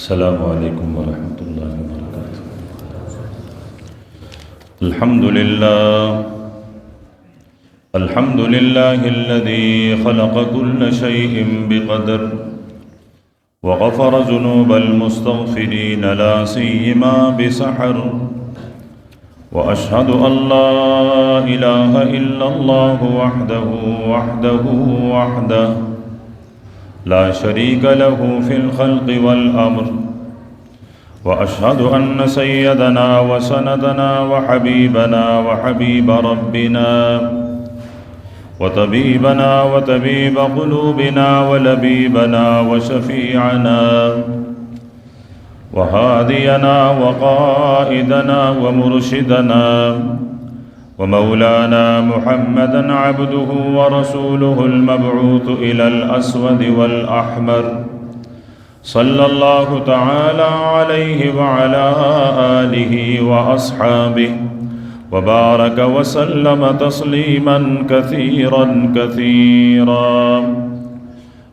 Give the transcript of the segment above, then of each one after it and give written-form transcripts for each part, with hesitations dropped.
السلام علیکم ورحمۃ اللہ وبرکاتہ۔ الحمد للہ الذی خلق كل شيء بقدر وغفر ذنوب المستغفرین لا سیما بسحر واشهد ان لا الہ الا اللہ وحدہ لا شریک له فی الخلق والامر واشهد ان سیدنا وسندنا وحبیبنا وحبیب ربنا وطبیبنا وطبیب قلوبنا ولبیبنا وشفیعنا وهادینا وقائدنا ومرشدنا ومولانا محمدا عبده ورسوله المبعوث إلى الأسود والأحمر صلى الله تعالى عليه وعلى آله وأصحابه وبارك وسلم تسليما كثيرا كثيرا.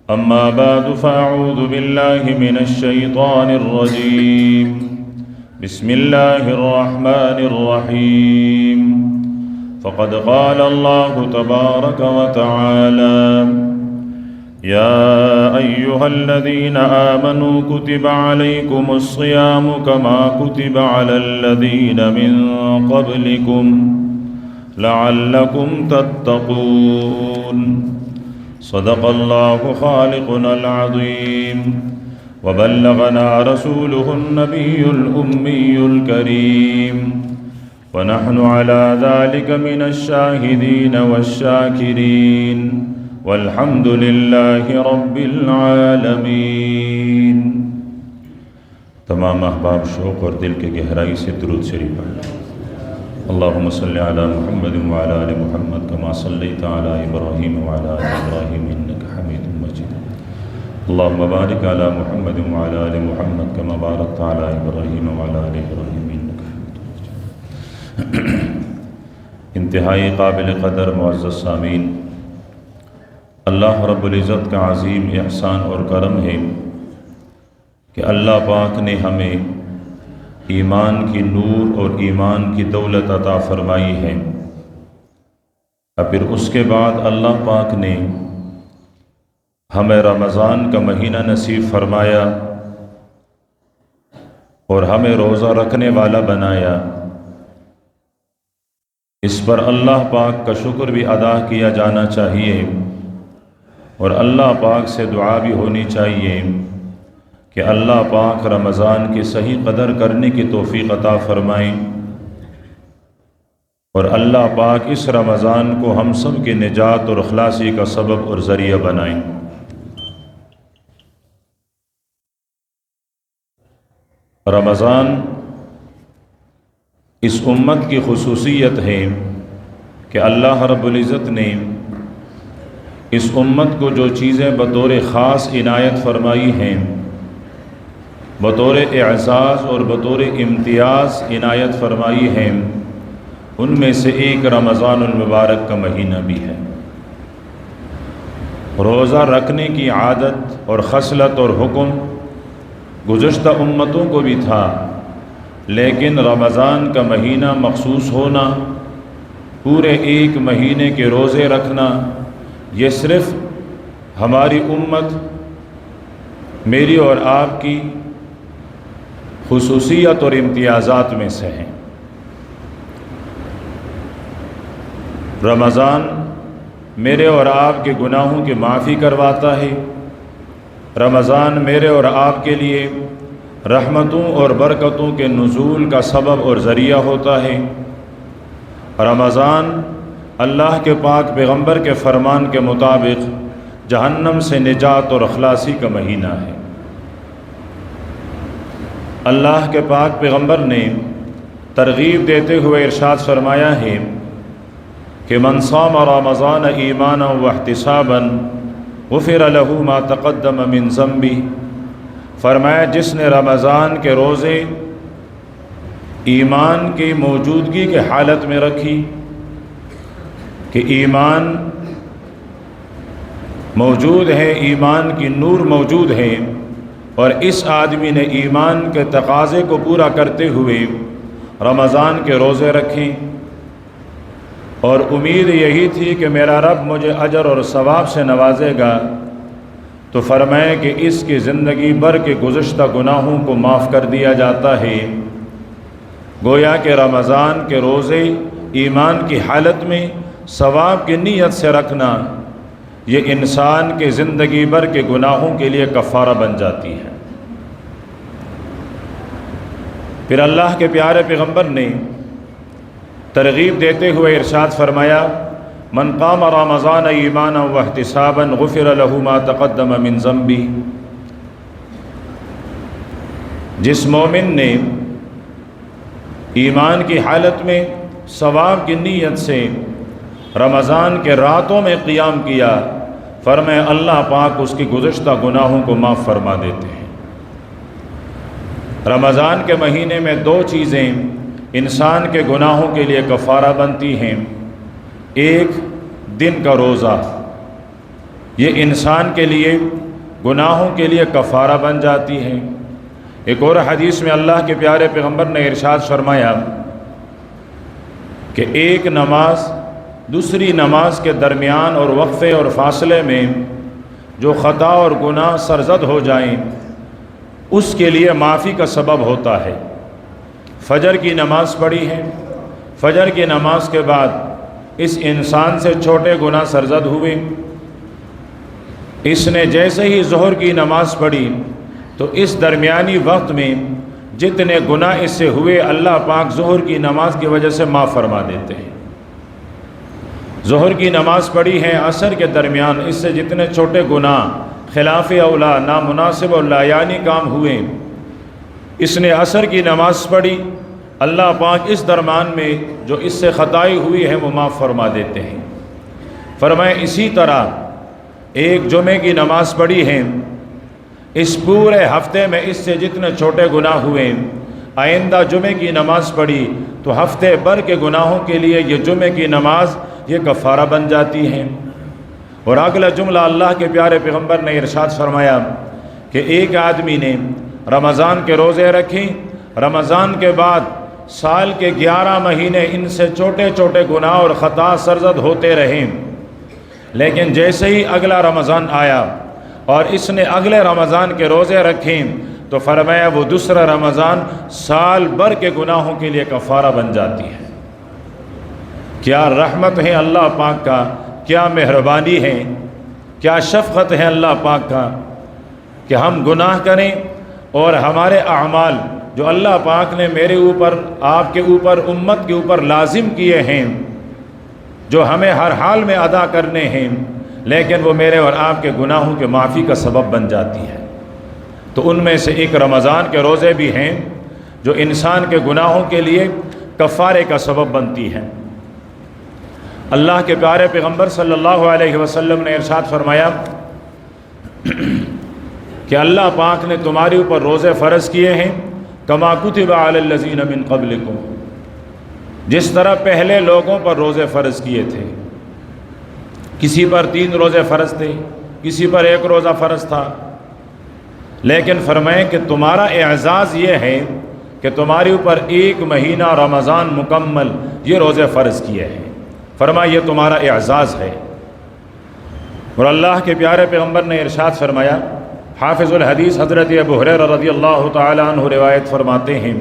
أما بعد فأعوذ بالله من الشيطان الرجيم. بسم الله الرحمن الرحيم. فقد قال الله تبارك وتعالى: يا أيها الذين آمنوا كتب عليكم الصيام كما كتب على الذين من قبلكم لعلكم تتقون. صدق الله خالقنا العظيم وبلغنا رسوله النبي الأمي الكريم ونحن على ذلك من الشاهدين والشاكرين والحمد لله رب العالمين. تمام احباب شوق اور دل کے گہرائی سے درود شریف پڑھیں. اللهم صل على محمد وعلى آل محمد كما صليت على إبراهيم وعلى آل إبراهيم إنك حميد مجيد. اللهم بارك على محمد وعلى آل محمد كما باركت على إبراهيم وعلى آل إبراهيم إنك حميد مجيد. انتہائی قابل قدر معزز سامعین، اللہ رب العزت کا عظیم احسان اور کرم ہے کہ اللہ پاک نے ہمیں ایمان کی نور اور ایمان کی دولت عطا فرمائی ہے. اور پھر اس کے بعد اللہ پاک نے ہمیں رمضان کا مہینہ نصیب فرمایا اور ہمیں روزہ رکھنے والا بنایا. اس پر اللہ پاک کا شکر بھی ادا کیا جانا چاہیے اور اللہ پاک سے دعا بھی ہونی چاہیے کہ اللہ پاک رمضان کی صحیح قدر کرنے کی توفیق عطا فرمائیں اور اللہ پاک اس رمضان کو ہم سب کی نجات اور خلاصی کا سبب اور ذریعہ بنائیں. رمضان اس امت کی خصوصیت ہے کہ اللہ رب العزت نے اس امت کو جو چیزیں بطور خاص عنایت فرمائی ہیں، بطور اعزاز اور بطور امتیاز عنایت فرمائی ہیں، ان میں سے ایک رمضان المبارک کا مہینہ بھی ہے. روزہ رکھنے کی عادت اور خصلت اور حکم گزشتہ امتوں کو بھی تھا، لیکن رمضان کا مہینہ مخصوص ہونا، پورے ایک مہینے کے روزے رکھنا، یہ صرف ہماری امت، میری اور آپ کی خصوصیت اور امتیازات میں سے ہیں. رمضان میرے اور آپ کے گناہوں کی معافی کرواتا ہے. رمضان میرے اور آپ کے لیے رحمتوں اور برکتوں کے نزول کا سبب اور ذریعہ ہوتا ہے. رمضان اللہ کے پاک پیغمبر کے فرمان کے مطابق جہنم سے نجات اور خلاصی کا مہینہ ہے. اللہ کے پاک پیغمبر نے ترغیب دیتے ہوئے ارشاد فرمایا ہے کہ من صام رمضان ایمانا واحتسابا غفر له ما تقدم من ذنبه. فرمایا جس نے رمضان کے روزے ایمان کی موجودگی کے حالت میں رکھی کہ ایمان موجود ہے، ایمان کی نور موجود ہے اور اس آدمی نے ایمان کے تقاضے کو پورا کرتے ہوئے رمضان کے روزے رکھیں اور امید یہی تھی کہ میرا رب مجھے اجر اور ثواب سے نوازے گا، تو فرمائے کہ اس کی زندگی بھر کے گزشتہ گناہوں کو معاف کر دیا جاتا ہے۔ گویا کہ رمضان کے روزے ایمان کی حالت میں ثواب کی نیت سے رکھنا یہ انسان کے زندگی بھر کے گناہوں کے لیے کفارہ بن جاتی ہے۔ پھر اللہ کے پیارے پیغمبر نے ترغیب دیتے ہوئے ارشاد فرمایا، من قام رمضان ایمانا واحتسابا غفر له ما تقدم من ذنبه، جس مومن نے ایمان کی حالت میں ثواب کی نیت سے رمضان کے راتوں میں قیام کیا، فرمایا اللہ پاک اس کی گزشتہ گناہوں کو معاف فرما دیتے ہیں۔ رمضان کے مہینے میں دو چیزیں انسان کے گناہوں کے لیے کفارہ بنتی ہیں۔ ایک دن کا روزہ، یہ انسان کے لیے گناہوں کے لیے کفارہ بن جاتی ہے۔ ایک اور حدیث میں اللہ کے پیارے پیغمبر نے ارشاد فرمایا کہ ایک نماز دوسری نماز کے درمیان اور وقفے اور فاصلے میں جو خطا اور گناہ سرزد ہو جائیں اس کے لیے معافی کا سبب ہوتا ہے۔ فجر کی نماز پڑھی ہے، فجر کی نماز کے بعد اس انسان سے چھوٹے گناہ سرزد ہوئے، اس نے جیسے ہی ظہر کی نماز پڑھی تو اس درمیانی وقت میں جتنے گناہ اس سے ہوئے اللہ پاک ظہر کی نماز کی وجہ سے معاف فرما دیتے ہیں۔ ظہر کی نماز پڑھی ہے، عصر کے درمیان اس سے جتنے چھوٹے گناہ خلاف اولا نامناسب اور لایانی کام ہوئے، اس نے عصر کی نماز پڑھی، اللہ پاک اس درمیان میں جو اس سے خطائی ہوئی ہے وہ معاف فرما دیتے ہیں۔ فرمائے اسی طرح ایک جمعے کی نماز پڑھی ہے، اس پورے ہفتے میں اس سے جتنے چھوٹے گناہ ہوئے، آئندہ جمعے کی نماز پڑھی تو ہفتے بھر کے گناہوں کے لیے یہ جمعے کی نماز یہ کفارہ بن جاتی ہے۔ اور اگلا جملہ اللہ کے پیارے پیغمبر نے ارشاد فرمایا کہ ایک آدمی نے رمضان کے روزے رکھیں، رمضان کے بعد سال کے 11 مہینے ان سے چھوٹے چھوٹے گناہ اور خطا سرزد ہوتے رہیں، لیکن جیسے ہی اگلا رمضان آیا اور اس نے اگلے رمضان کے روزے رکھیں تو فرمایا وہ دوسرا رمضان سال بھر کے گناہوں کے لیے کفارہ بن جاتی ہے۔ کیا رحمت ہے اللہ پاک کا، کیا مہربانی ہے، کیا شفقت ہے اللہ پاک کا کہ ہم گناہ کریں اور ہمارے اعمال جو اللہ پاک نے میرے اوپر، آپ کے اوپر، امت کے اوپر لازم کیے ہیں، جو ہمیں ہر حال میں ادا کرنے ہیں، لیکن وہ میرے اور آپ کے گناہوں کے معافی کا سبب بن جاتی ہے۔ تو ان میں سے ایک رمضان کے روزے بھی ہیں جو انسان کے گناہوں کے لیے کفارے کا سبب بنتی ہے۔ اللہ کے پیارے پیغمبر صلی اللہ علیہ وسلم نے ارشاد فرمایا کہ اللہ پاک نے تمہارے اوپر روزے فرض کیے ہیں کما کتب علی الذین من قبلکم، جس طرح پہلے لوگوں پر روزے فرض کیے تھے۔ کسی پر 3 روزے فرض تھے، کسی پر 1 روزہ فرض تھا، لیکن فرمائیں کہ تمہارا اعزاز یہ ہے کہ تمہارے اوپر 1 مہینہ رمضان مکمل یہ روزے فرض کیے ہیں۔ فرمایا یہ تمہارا اعزاز ہے۔ اور اللہ کے پیارے پیغمبر نے ارشاد فرمایا، حافظ الحدیث حضرت ابو ہریرہ رضی اللہ تعالی عنہ روایت فرماتے ہیں،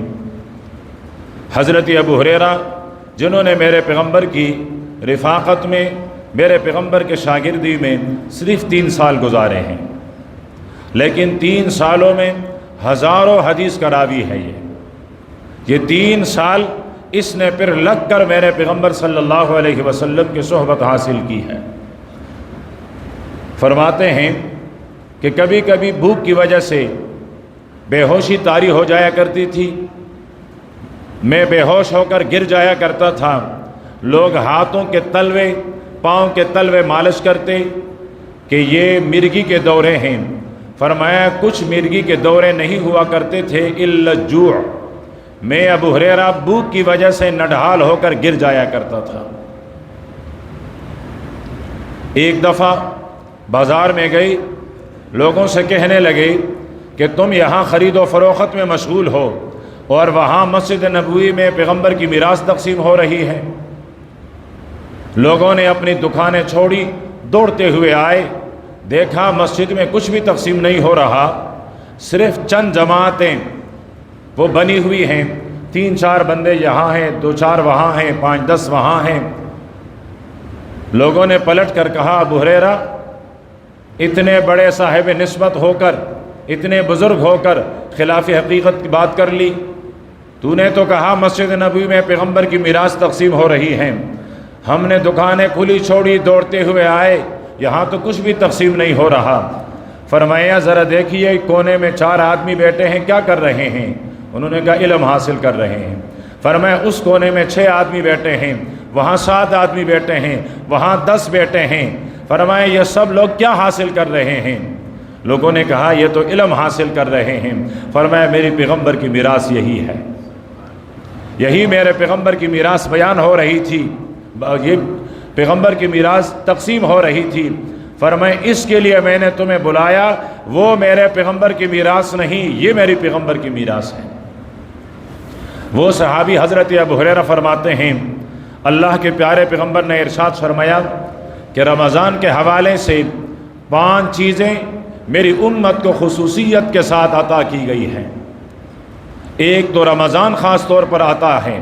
حضرت ابو ہریرہ جنہوں نے میرے پیغمبر کی رفاقت میں، میرے پیغمبر کے شاگردی میں صرف 3 سال گزارے ہیں، لیکن 3 سالوں میں ہزاروں حدیث کا راوی ہے۔ یہ 3 سال اس نے پھر لگ کر میرے پیغمبر صلی اللہ علیہ وسلم کی صحبت حاصل کی ہے۔ فرماتے ہیں کہ کبھی کبھی بھوک کی وجہ سے بے ہوشی طاری ہو جایا کرتی تھی، میں بے ہوش ہو کر گر جایا کرتا تھا، لوگ ہاتھوں کے تلوے، پاؤں کے تلوے مالش کرتے کہ یہ مرگی کے دورے ہیں۔ فرمایا کچھ مرگی کے دورے نہیں ہوا کرتے تھے الا الجوع، میں ابو ہریرہ بھوک کی وجہ سے نڈھال ہو کر گر جایا کرتا تھا۔ ایک دفعہ بازار میں گئی، لوگوں سے کہنے لگے کہ تم یہاں خرید و فروخت میں مشغول ہو اور وہاں مسجد نبوی میں پیغمبر کی میراث تقسیم ہو رہی ہے۔ لوگوں نے اپنی دکانیں چھوڑی، دوڑتے ہوئے آئے، دیکھا مسجد میں کچھ بھی تقسیم نہیں ہو رہا، صرف چند جماعتیں وہ بنی ہوئی ہیں، 3-4 بندے یہاں ہیں، 2-4 وہاں ہیں، 5-10 وہاں ہیں۔ لوگوں نے پلٹ کر کہا، ابو ہریرہ اتنے بڑے صاحب نسبت ہو کر، اتنے بزرگ ہو کر خلاف حقیقت کی بات کر لی، تو نے تو کہا مسجد نبوی میں پیغمبر کی میراث تقسیم ہو رہی ہے، ہم نے دکانیں کھلی چھوڑی، دوڑتے ہوئے آئے، یہاں تو کچھ بھی تقسیم نہیں ہو رہا۔ فرمایا ذرا دیکھیے کونے میں 4 آدمی بیٹھے ہیں، کیا کر رہے ہیں؟ انہوں نے کہا علم حاصل کر رہے ہیں۔ فرمایا اس کونے میں 6 آدمی بیٹھے ہیں، وہاں 7 آدمی بیٹھے ہیں، وہاں 10 بیٹھے ہیں۔ فرمایا یہ سب لوگ کیا حاصل کر رہے ہیں؟ لوگوں نے کہا یہ تو علم حاصل کر رہے ہیں۔ فرمایا میری پیغمبر کی میراث یہی ہے، یہی میرے پیغمبر کی میراث بیان ہو رہی تھی، یہ پیغمبر کی میراث تقسیم ہو رہی تھی۔ فرمایا اس کے لیے میں نے تمہیں بلایا، وہ میرے پیغمبر کی میراث نہیں، یہ میری پیغمبر کی میراث ہے۔ وہ صحابی حضرت ابو ہریرہ فرماتے ہیں اللہ کے پیارے پیغمبر نے ارشاد فرمایا کہ رمضان کے حوالے سے 5 چیزیں میری امت کو خصوصیت کے ساتھ عطا کی گئی ہیں۔ ایک تو رمضان خاص طور پر عطا ہے،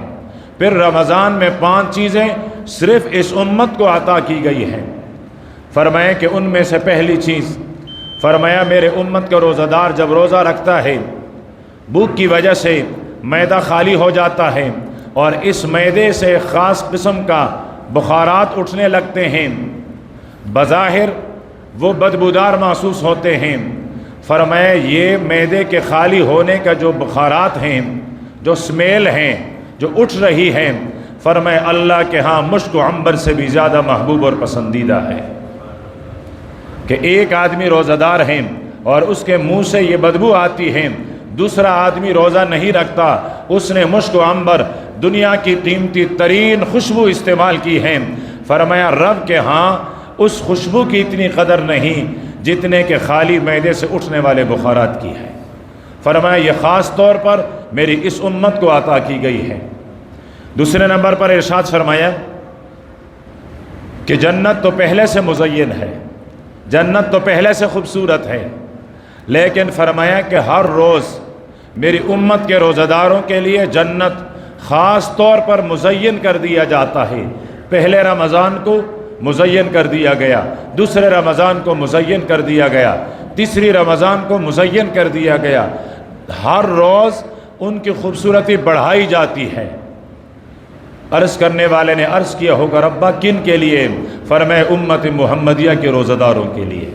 پھر رمضان میں 5 چیزیں صرف اس امت کو عطا کی گئی ہیں۔ فرمایا کہ ان میں سے پہلی چیز، فرمایا میرے امت کا روزہ دار جب روزہ رکھتا ہے، بھوک کی وجہ سے معدہ خالی ہو جاتا ہے اور اس معدے سے خاص قسم کا بخارات اٹھنے لگتے ہیں، بظاہر وہ بدبودار محسوس ہوتے ہیں۔ فرمایا یہ معدے کے خالی ہونے کا جو بخارات ہیں، جو سمیل ہیں، جو اٹھ رہی ہیں، فرمایا اللہ کے ہاں مشک و عنبر سے بھی زیادہ محبوب اور پسندیدہ ہے۔ کہ ایک آدمی روزہ دار ہیں اور اس کے منہ سے یہ بدبو آتی ہے، دوسرا آدمی روزہ نہیں رکھتا، اس نے مشک و عنبر دنیا کی قیمتی ترین خوشبو استعمال کی ہے۔ فرمایا رب کے ہاں اس خوشبو کی اتنی قدر نہیں جتنے کہ خالی معدے سے اٹھنے والے بخارات کی ہے۔ فرمایا یہ خاص طور پر میری اس امت کو عطا کی گئی ہے۔ دوسرے نمبر پر ارشاد فرمایا کہ جنت تو پہلے سے مزین ہے، جنت تو پہلے سے خوبصورت ہے، لیکن فرمایا کہ ہر روز میری امت کے روزہ داروں کے لیے جنت خاص طور پر مزین کر دیا جاتا ہے۔ پہلے رمضان کو مزین کر دیا گیا، دوسرے رمضان کو مزین کر دیا گیا، تیسری رمضان کو مزین کر دیا گیا، ہر روز ان کی خوبصورتی بڑھائی جاتی ہے۔ عرض کرنے والے نے عرض کیا ہوگا ربا کن کے لیے؟ فرمائے امت محمدیہ کے روزہ داروں کے لیے۔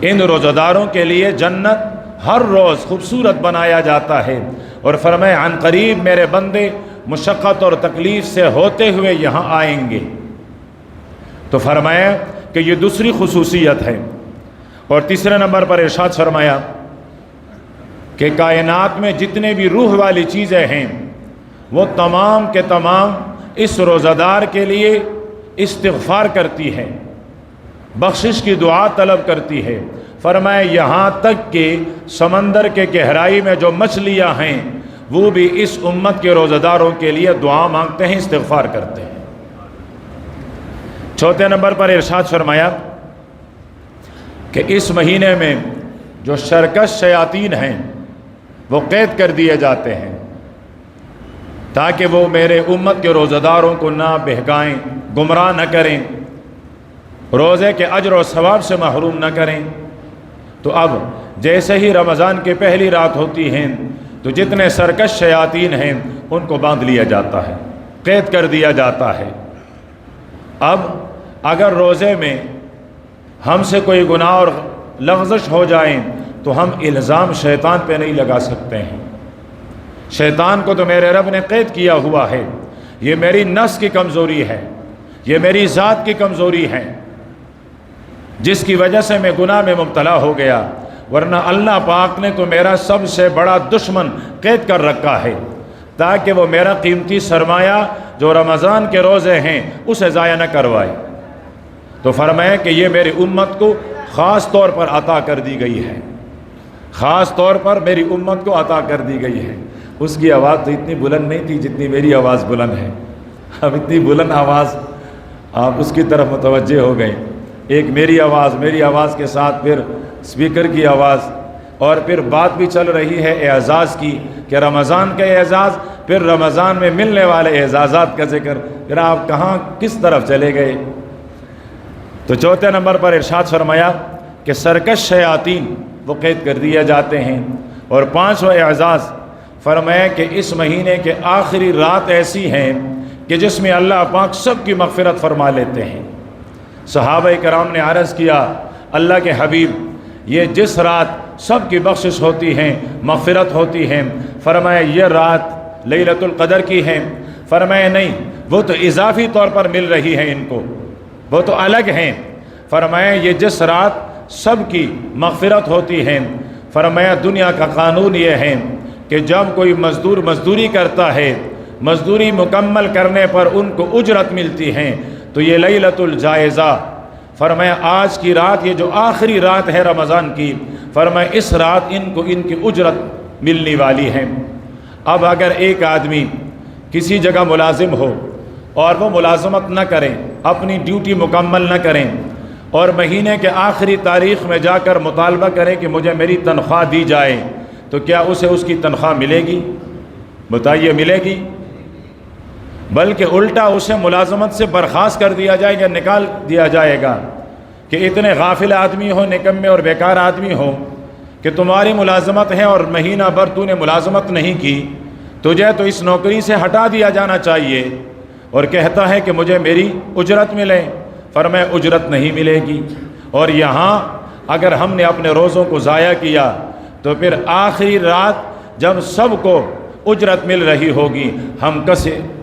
ان روزہ داروں کے لیے جنت ہر روز خوبصورت بنایا جاتا ہے، اور فرمائے عن قریب میرے بندے مشقت اور تکلیف سے ہوتے ہوئے یہاں آئیں گے۔ تو فرمایا کہ یہ دوسری خصوصیت ہے۔ اور تیسرے نمبر پر ارشاد فرمایا کہ کائنات میں جتنے بھی روح والی چیزیں ہیں وہ تمام کے تمام اس روزہ دار کے لیے استغفار کرتی ہے، بخشش کی دعا طلب کرتی ہے۔ فرمایا یہاں تک کہ سمندر کے گہرائی میں جو مچھلیاں ہیں وہ بھی اس امت کے روزہ داروں کے لیے دعا مانگتے ہیں، استغفار کرتے ہیں۔ چوتھے نمبر پر ارشاد فرمایا کہ اس مہینے میں جو شرکش شیاطین ہیں وہ قید کر دیے جاتے ہیں تاکہ وہ میرے امت کے روزہ داروں کو نہ بہکائیں، گمراہ نہ کریں، روزے کے اجر و ثواب سے محروم نہ کریں۔ تو اب جیسے ہی رمضان کی پہلی رات ہوتی ہیں تو جتنے سرکش شیاطین ہیں ان کو باندھ لیا جاتا ہے، قید کر دیا جاتا ہے۔ اب اگر روزے میں ہم سے کوئی گناہ اور لغزش ہو جائیں تو ہم الزام شیطان پہ نہیں لگا سکتے ہیں۔ شیطان کو تو میرے رب نے قید کیا ہوا ہے، یہ میری نفس کی کمزوری ہے، یہ میری ذات کی کمزوری ہے جس کی وجہ سے میں گناہ میں مبتلا ہو گیا، ورنہ اللہ پاک نے تو میرا سب سے بڑا دشمن قید کر رکھا ہے تاکہ وہ میرا قیمتی سرمایہ جو رمضان کے روزے ہیں اسے ضائع نہ کروائے۔ تو فرمایا کہ یہ میری امت کو خاص طور پر عطا کر دی گئی ہے۔ خاص طور پر میری امت کو عطا کر دی گئی ہے۔ اس کی آواز تو اتنی بلند نہیں تھی جتنی میری آواز بلند ہے۔ اب اتنی بلند آواز، آپ اس کی طرف متوجہ ہو گئے۔ ایک میری آواز کے ساتھ پھر اسپیکر کی آواز، اور پھر بات بھی چل رہی ہے اعزاز کی کہ رمضان کا اعزاز، پھر رمضان میں ملنے والے اعزازات کا ذکر، پھر آپ کہاں کس طرف چلے گئے؟ تو چوتھے نمبر پر ارشاد فرمایا کہ سرکش شیاطین وہ قید کر دیے جاتے ہیں، اور پانچواں اعزاز فرمایا کہ اس مہینے کے آخری رات ایسی ہیں کہ جس میں اللہ پاک سب کی مغفرت فرما لیتے ہیں۔ صحابہ کرام نے عرض کیا اللہ کے حبیب، یہ جس رات سب کی بخشش ہوتی ہے، مغفرت ہوتی ہے، فرمایا یہ رات لیلۃ القدر کی ہے؟ فرمایا نہیں، وہ تو اضافی طور پر مل رہی ہے ان کو، وہ تو الگ ہیں۔ فرمایا یہ جس رات سب کی مغفرت ہوتی ہے، فرمایا دنیا کا قانون یہ ہے کہ جب کوئی مزدور مزدوری کرتا ہے، مزدوری مکمل کرنے پر ان کو اجرت ملتی ہے، تو یہ لیلۃ الجائزہ، فرمایا آج کی رات، یہ جو آخری رات ہے رمضان کی، فرمایا اس رات ان کو ان کی اجرت ملنے والی ہے۔ اب اگر ایک آدمی کسی جگہ ملازم ہو اور وہ ملازمت نہ کریں، اپنی ڈیوٹی مکمل نہ کریں، اور مہینے کے آخری تاریخ میں جا کر مطالبہ کریں کہ مجھے میری تنخواہ دی جائے، تو کیا اسے اس کی تنخواہ ملے گی؟ بتائیے ملے گی؟ بلکہ الٹا اسے ملازمت سے برخاست کر دیا جائے گا، نکال دیا جائے گا کہ اتنے غافل آدمی ہو، نکمے اور بیکار آدمی ہو کہ تمہاری ملازمت ہے اور مہینہ بھر تو نے ملازمت نہیں کی، تجھے تو اس نوکری سے ہٹا دیا جانا چاہیے، اور کہتا ہے کہ مجھے میری اجرت ملے۔ فرمایا اجرت نہیں ملے گی۔ اور یہاں اگر ہم نے اپنے روزوں کو ضائع کیا تو پھر آخری رات جب سب کو اجرت مل رہی ہوگی، ہم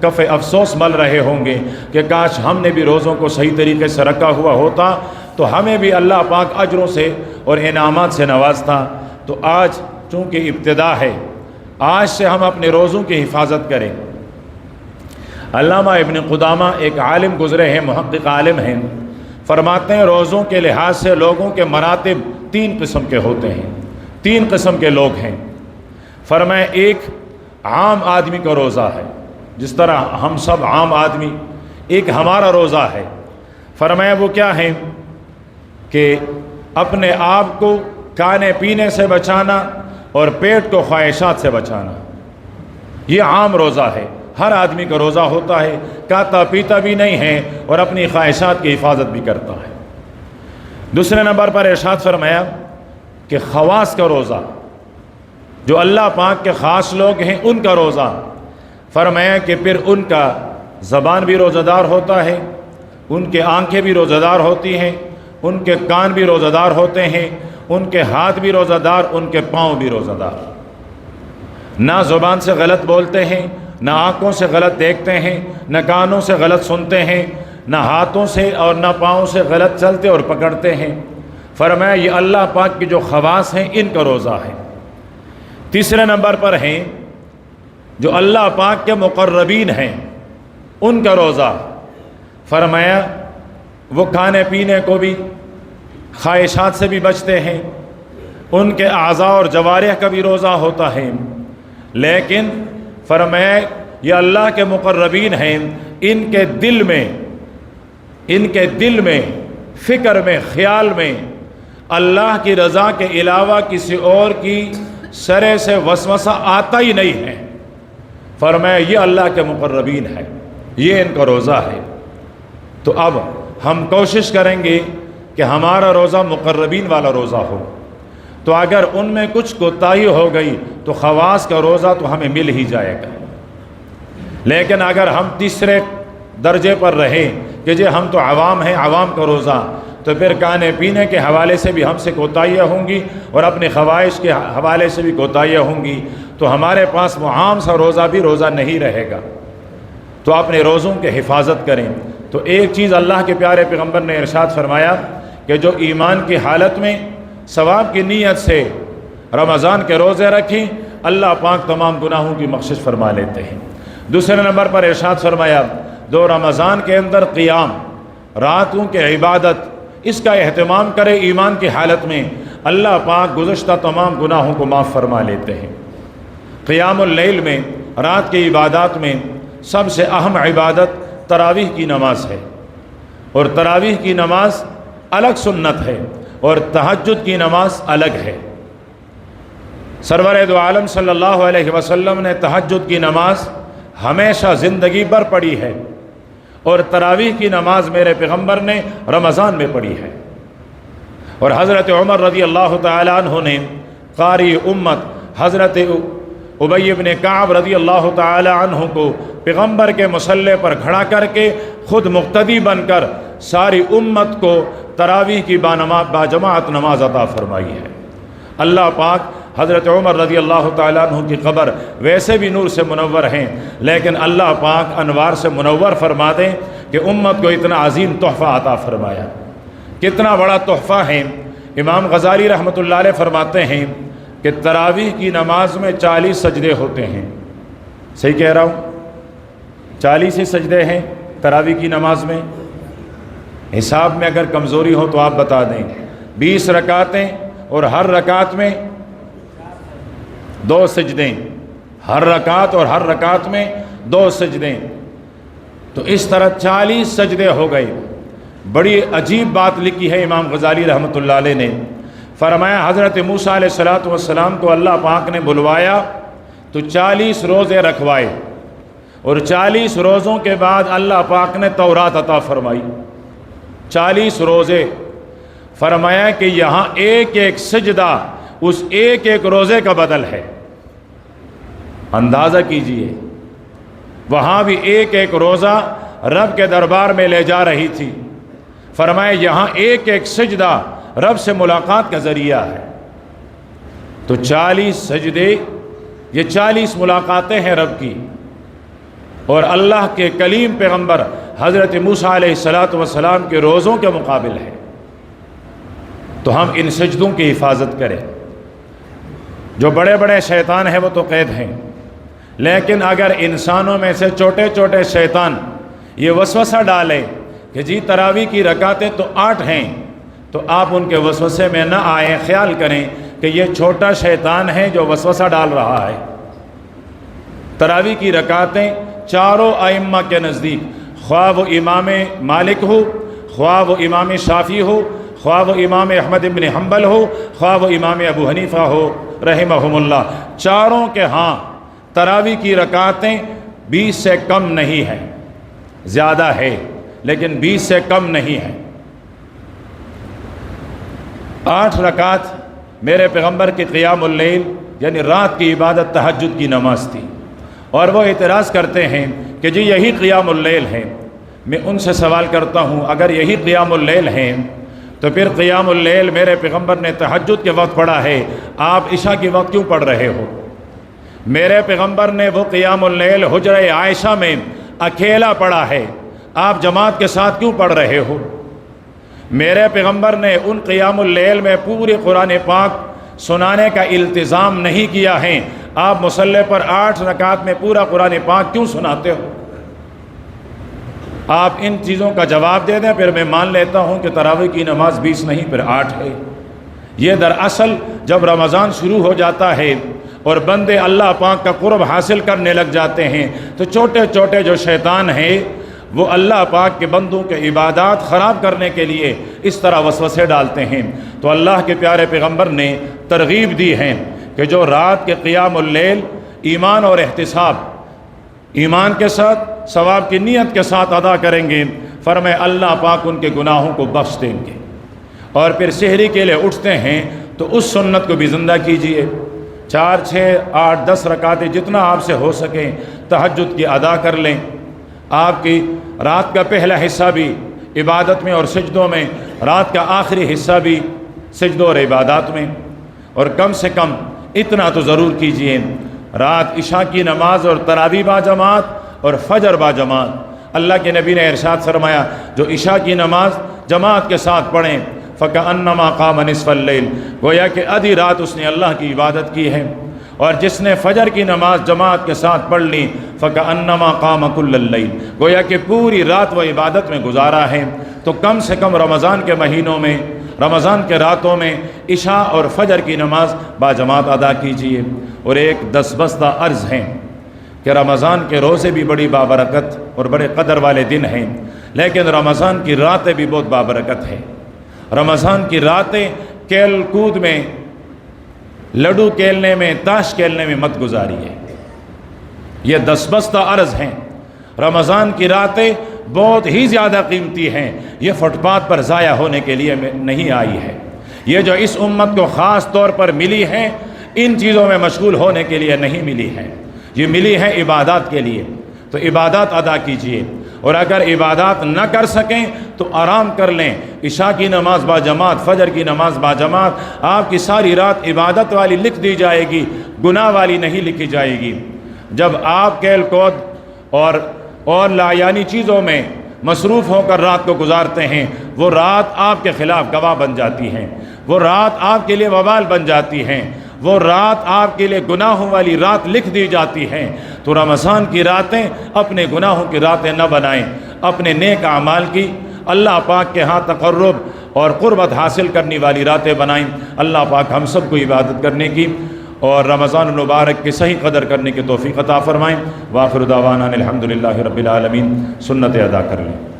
کف افسوس مل رہے ہوں گے کہ کاش ہم نے بھی روزوں کو صحیح طریقے سے رکھا ہوا ہوتا تو ہمیں بھی اللہ پاک اجروں سے اور انعامات سے نوازتا۔ تو آج چونکہ ابتدا ہے، آج سے ہم اپنے روزوں کی حفاظت کریں۔ علامہ ابن قدامہ ایک عالم گزرے ہیں، محقق عالم ہیں، فرماتے ہیں روزوں کے لحاظ سے لوگوں کے مراتب تین قسم کے ہوتے ہیں، تین قسم کے لوگ ہیں۔ فرمایا ایک عام آدمی کا روزہ ہے، جس طرح ہم سب عام آدمی، ایک ہمارا روزہ ہے۔ فرمایا وہ کیا ہے کہ اپنے آپ کو کھانے پینے سے بچانا اور پیٹ کو خواہشات سے بچانا، یہ عام روزہ ہے، ہر آدمی کا روزہ ہوتا ہے، کھاتا پیتا بھی نہیں ہے اور اپنی خواہشات کی حفاظت بھی کرتا ہے۔ دوسرے نمبر پر ارشاد فرمایا کہ خواص کا روزہ، جو اللہ پاک کے خاص لوگ ہیں ان کا روزہ، فرمایا کہ پھر ان کا زبان بھی روزہ دار ہوتا ہے، ان کے آنکھیں بھی روزہ دار ہوتی ہیں، ان کے کان بھی روزہ دار ہوتے ہیں، ان کے ہاتھ بھی روزہ دار، ان کے پاؤں بھی روزہ دار، نہ زبان سے غلط بولتے ہیں، نہ آنکھوں سے غلط دیکھتے ہیں، نہ کانوں سے غلط سنتے ہیں، نہ ہاتھوں سے اور نہ پاؤں سے غلط چلتے اور پکڑتے ہیں۔ فرمایا یہ اللہ پاک کی جو خواص ہیں ان کا روزہ ہے۔ تیسرے نمبر پر ہیں جو اللہ پاک کے مقربین ہیں، ان کا روزہ، فرمایا وہ کھانے پینے کو بھی، خواہشات سے بھی بچتے ہیں، ان کے اعضاء اور جوارح کا بھی روزہ ہوتا ہے، لیکن فرمایا یہ اللہ کے مقربین ہیں، ان کے دل میں فکر میں خیال میں اللہ کی رضا کے علاوہ کسی اور کی سرے سے وسوسہ آتا ہی نہیں ہے۔ فرمایا یہ اللہ کے مقربین ہے، یہ ان کا روزہ ہے۔ تو اب ہم کوشش کریں گے کہ ہمارا روزہ مقربین والا روزہ ہو، تو اگر ان میں کچھ کوتاہی ہو گئی تو خواص کا روزہ تو ہمیں مل ہی جائے گا۔ لیکن اگر ہم تیسرے درجے پر رہیں کہ جی ہم تو عوام ہیں، عوام کا روزہ، تو پھر کھانے پینے کے حوالے سے بھی ہم سے کوتاہیاں ہوں گی اور اپنی خواہش کے حوالے سے بھی کوتاہیاں ہوں گی، تو ہمارے پاس وہ عام سا روزہ بھی روزہ نہیں رہے گا۔ تو اپنے روزوں کی حفاظت کریں۔ تو ایک چیز اللہ کے پیارے پیغمبر نے ارشاد فرمایا کہ جو ایمان کی حالت میں ثواب کی نیت سے رمضان کے روزے رکھیں، اللہ پاک تمام گناہوں کی بخشش فرما لیتے ہیں۔ دوسرے نمبر پر ارشاد فرمایا دو رمضان کے اندر قیام، راتوں کے عبادت، اس کا اہتمام کرے ایمان کی حالت میں۔ اللہ پاک گزشتہ تمام گناہوں کو معاف فرما لیتے ہیں۔ قیام اللیل میں، رات کی عبادات میں سب سے اہم عبادت تراویح کی نماز ہے، اور تراویح کی نماز الگ سنت ہے اور تہجد کی نماز الگ ہے۔ سرور دو عالم صلی اللہ علیہ وسلم نے تہجد کی نماز ہمیشہ زندگی بھر پڑھی ہے، اور تراویح کی نماز میرے پیغمبر نے رمضان میں پڑھی ہے۔ اور حضرت عمر رضی اللہ تعالیٰ عنہ نے قاری امت حضرت ابی بن کعب رضی اللہ تعالیٰ عنہ کو پیغمبر کے مصلی پر کھڑا کر کے خود مقتدی بن کر ساری امت کو تراویح کی باجماعت نماز عطا فرمائی ہے۔ اللہ پاک حضرت عمر رضی اللہ تعالیٰ عنہ کی قبر ویسے بھی نور سے منور ہیں، لیکن اللہ پاک انوار سے منور فرما دیں کہ امت کو اتنا عظیم تحفہ عطا فرمایا۔ کتنا بڑا تحفہ ہے۔ امام غزالی رحمۃ اللہ علیہ فرماتے ہیں کہ تراویح کی نماز میں 40 سجدے ہوتے ہیں۔ صحیح کہہ رہا ہوں؟ 40 ہی سجدے ہیں تراویح کی نماز میں۔ حساب میں اگر کمزوری ہو تو آپ بتا دیں۔ 20 رکعتیں اور ہر رکعت میں 2 سجدے، ہر رکعت اور ہر رکعت میں 2 سجدے، تو اس طرح 40 سجدے ہو گئے۔ بڑی عجیب بات لکھی ہے امام غزالی رحمۃ اللہ علیہ نے، فرمایا حضرت موسیٰ علیہ السلام کو اللہ پاک نے بلوایا تو 40 روزے رکھوائے، اور 40 روزوں کے بعد اللہ پاک نے تورات عطا فرمائی۔ 40 روزے، فرمایا کہ یہاں ایک ایک سجدہ اس ایک ایک روزے کا بدل ہے۔ اندازہ کیجئے، وہاں بھی ایک ایک روزہ رب کے دربار میں لے جا رہی تھی۔ فرمایا یہاں ایک ایک سجدہ رب سے ملاقات کا ذریعہ ہے۔ تو 40 سجدے، یہ 40 ملاقاتیں ہیں رب کی، اور اللہ کے کلیم پیغمبر حضرت موسیٰ علیہ السلام کے روزوں کے مقابل ہے۔ تو ہم ان سجدوں کی حفاظت کریں۔ جو بڑے بڑے شیطان ہیں وہ تو قید ہیں، لیکن اگر انسانوں میں سے چھوٹے چھوٹے شیطان یہ وسوسہ ڈالیں کہ جی تراویح کی رکعتیں تو 8 ہیں، تو آپ ان کے وسوسے میں نہ آئیں، خیال کریں کہ یہ چھوٹا شیطان ہے جو وسوسہ ڈال رہا ہے۔ تراویح کی رکعتیں چاروں ائمہ کے نزدیک، خواہ وہ امام مالک ہو، خواہ وہ امام شافعی ہو، خواہ وہ امام احمد بن حنبل ہو، خواہ وہ امام ابو حنیفہ ہو رحمہم اللہ، چاروں کے ہاں تراویح کی رکعتیں 20 سے کم نہیں ہیں۔ زیادہ ہے لیکن 20 سے کم نہیں ہے۔ 8 رکعت میرے پیغمبر کی قیام اللیل یعنی رات کی عبادت تہجد کی نماز تھی، اور وہ اعتراض کرتے ہیں کہ جی یہی قیام اللیل ہے۔ میں ان سے سوال کرتا ہوں، اگر یہی قیام اللیل ہیں تو پھر قیام اللیل میرے پیغمبر نے تہجد کے وقت پڑھا ہے، آپ عشاء کے وقت کیوں پڑھ رہے ہو؟ میرے پیغمبر نے وہ قیام اللیل حجرہ عائشہ میں اکیلا پڑھا ہے، آپ جماعت کے ساتھ کیوں پڑھ رہے ہو؟ میرے پیغمبر نے ان قیام اللیل میں پورے قرآن پاک سنانے کا التزام نہیں کیا ہے، آپ مصلی پر 8 رکعت میں پورا قرآن پاک کیوں سناتے ہو؟ آپ ان چیزوں کا جواب دے دیں، پھر میں مان لیتا ہوں کہ تراویح کی نماز 20 نہیں پھر 8 ہے۔ یہ دراصل جب رمضان شروع ہو جاتا ہے اور بندے اللہ پاک کا قرب حاصل کرنے لگ جاتے ہیں تو چھوٹے چھوٹے جو شیطان ہیں وہ اللہ پاک کے بندوں کے عبادات خراب کرنے کے لیے اس طرح وسوسے ڈالتے ہیں۔ تو اللہ کے پیارے پیغمبر نے ترغیب دی ہے کہ جو رات کے قیام اللیل ایمان اور احتساب، ایمان کے ساتھ ثواب کی نیت کے ساتھ ادا کریں گے، فرمائے اللہ پاک ان کے گناہوں کو بخش دیں گے۔ اور پھر سحری کے لیے اٹھتے ہیں تو اس سنت کو بھی زندہ کیجئے، 4 6 8 10 رکعتیں جتنا آپ سے ہو سکیں تہجد کی ادا کر لیں۔ آپ کی رات کا پہلا حصہ بھی عبادت میں اور سجدوں میں، رات کا آخری حصہ بھی سجدوں اور عبادات میں، اور کم سے کم اتنا تو ضرور کیجئے، رات عشاء کی نماز اور تراویح با جماعت اور فجر با جماعت۔ اللہ کے نبی نے ارشاد فرمایا جو عشاء کی نماز جماعت کے ساتھ پڑھیں فَكَأَنَّمَا قَامَ نِصْفَ اللَّيْلِ، گویا کہ آدھی رات اس نے اللہ کی عبادت کی ہے۔ اور جس نے فجر کی نماز جماعت کے ساتھ پڑھ لی فَكَأَنَّمَا قَامَ كُلَّ اللَّيْلِ، گویا کہ پوری رات وہ عبادت میں گزارا ہے۔ تو کم سے کم رمضان کے مہینوں میں رمضان کے راتوں میں عشاء اور فجر کی نماز باجماعت ادا کیجیے۔ اور ایک دستبستہ عرض ہیں کہ رمضان کے روزے بھی بڑی بابرکت اور بڑے قدر والے دن ہیں، لیکن رمضان کی راتیں بھی بہت بابرکت ہیں۔ رمضان کی راتیں کھیل کود میں، لڈو کھیلنے میں، تاش کھیلنے میں مت گزاریے۔ یہ دستبستہ عرض ہیں، رمضان کی راتیں بہت ہی زیادہ قیمتی ہیں، یہ فٹ پاتھ پر ضائع ہونے کے لیے نہیں آئی ہے۔ یہ جو اس امت کو خاص طور پر ملی ہے، ان چیزوں میں مشغول ہونے کے لیے نہیں ملی ہے، یہ ملی ہے عبادات کے لیے۔ تو عبادات ادا کیجیے، اور اگر عبادات نہ کر سکیں تو آرام کر لیں۔ عشاء کی نماز باجماعت، فجر کی نماز باجماعت، آپ کی ساری رات عبادت والی لکھ دی جائے گی، گناہ والی نہیں لکھی جائے گی۔ جب آپ کھیل کود اور لایانی چیزوں میں مصروف ہو کر رات کو گزارتے ہیں، وہ رات آپ کے خلاف گواہ بن جاتی ہیں، وہ رات آپ کے لیے وبال بن جاتی ہیں، وہ رات آپ کے لیے گناہوں والی رات لکھ دی جاتی ہیں۔ تو رمضان کی راتیں اپنے گناہوں کی راتیں نہ بنائیں، اپنے نیک اعمال کی، اللہ پاک کے ہاں تقرب اور قربت حاصل کرنے والی راتیں بنائیں۔ اللہ پاک ہم سب کو عبادت کرنے کی اور رمضان المبارک کی صحیح قدر کرنے کی توفیق عطا فرمائیں۔ وآخر دعوانا الحمدللہ رب العالمین۔ سنت ادا کر لیں۔